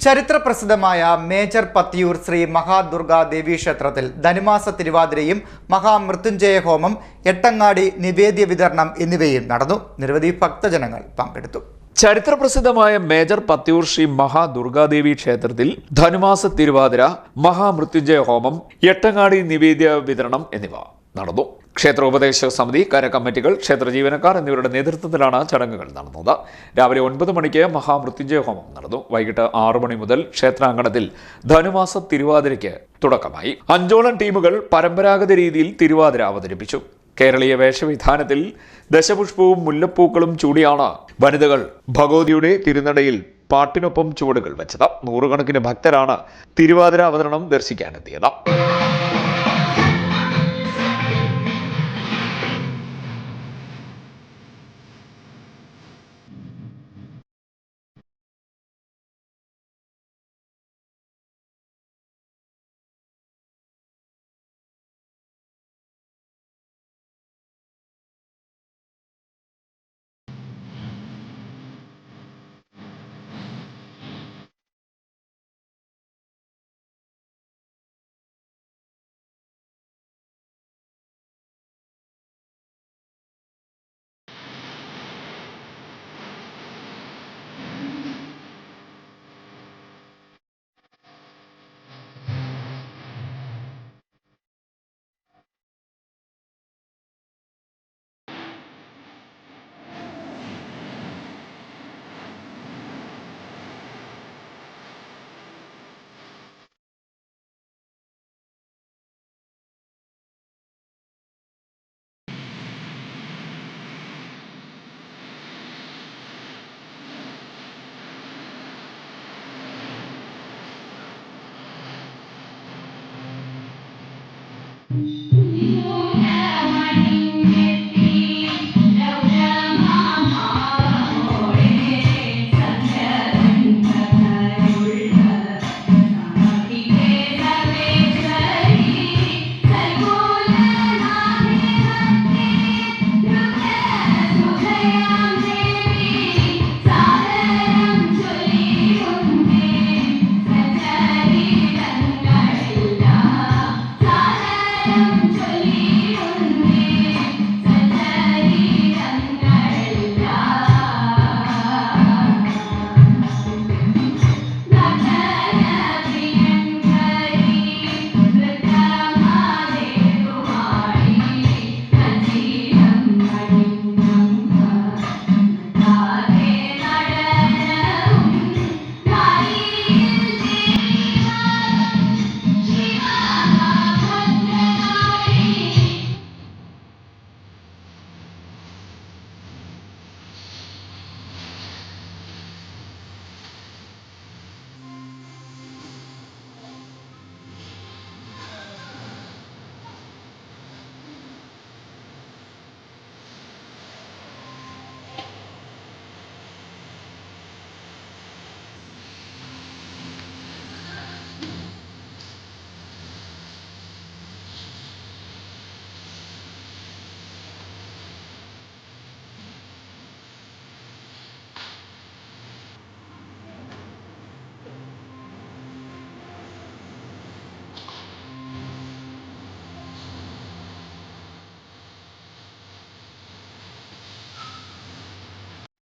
ചരിത്രപ്രസിദ്ധമായ മേജർ പത്തിയൂർ ശ്രീ മഹാദുർഗാ ദേവീ ക്ഷേത്രത്തിൽ ധനുമാസ തിരുവാതിരയും മഹാമൃത്യുഞ്ജയ ഹോമം, എട്ടങ്ങാടി നിവേദ്യ വിതരണം എന്നിവയും നടന്നു. നിരവധി ഭക്തജനങ്ങൾ പങ്കെടുത്തു. ചരിത്രപ്രസിദ്ധമായ മേജർ പത്തിയൂർ ശ്രീ മഹാദുർഗാദേവി ക്ഷേത്രത്തിൽ ധനുമാസ തിരുവാതിര, മഹാമൃത്യുഞ്ജയ ഹോമം, എട്ടങ്ങാടി നിവേദ്യ വിതരണം എന്നിവ നടന്നു. ക്ഷേത്രോപദേശ സമിതി, കരകമ്മിറ്റികൾ, ക്ഷേത്ര ജീവനക്കാർ എന്നിവരുടെ നേതൃത്വത്തിലാണ് ചടങ്ങുകൾ നടന്നത്. രാവിലെ 9 മണിക്ക് മഹാമൃത്യുഞ്ജയ ഹോമം നടന്നു. വൈകിട്ട് 6 മണി മുതൽ ക്ഷേത്രാങ്കണത്തിൽ ധനുമാസ തിരുവാതിരയ്ക്ക് തുടക്കമായി. 5ഓളം ടീമുകൾ പരമ്പരാഗത രീതിയിൽ തിരുവാതിര അവതരിപ്പിച്ചു. കേരളീയ വേഷവിധാനത്തിൽ ദശപുഷ്പവും മുല്ലപ്പൂക്കളും ചൂടിയാണ് വനിതകൾ ഭഗവതിയുടെ തിരുനടയിൽ പാട്ടിനൊപ്പം ചുവടുകൾ വെച്ചത്. നൂറുകണക്കിന് ഭക്തരാണ് തിരുവാതിര അവതരണം ദർശിക്കാനെത്തിയത്.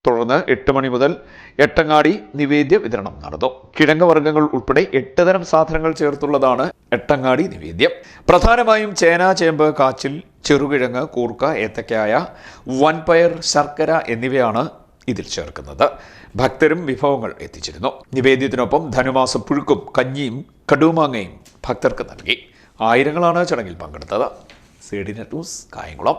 തുടർന്ന് 8 മണി മുതൽ എട്ടങ്ങാടി നിവേദ്യ വിതരണം നടന്നു. കിഴങ്ങ് വർഗ്ഗങ്ങൾ ഉൾപ്പെടെ 8 തരം സാധനങ്ങൾ ചേർത്തുള്ളതാണ് എട്ടങ്ങാടി നിവേദ്യം. പ്രധാനമായും ചേന, ചേമ്പ്, കാച്ചിൽ, ചെറുകിഴങ്ങ്, കൂർക്ക, ഏത്തക്കായ, വൻപയർ, ശർക്കര എന്നിവയാണ് ഇതിൽ ചേർക്കുന്നത്. ഭക്തരും വിഭവങ്ങൾ എത്തിച്ചിരുന്നു. നിവേദ്യത്തിനൊപ്പം ധനുമാസ പുഴുക്കും കഞ്ഞിയും കടുമാങ്ങയും ഭക്തർക്ക് നൽകി. ആയിരങ്ങളാണ് ചടങ്ങിൽ പങ്കെടുത്തത്. CDNet news, Kayamkulam.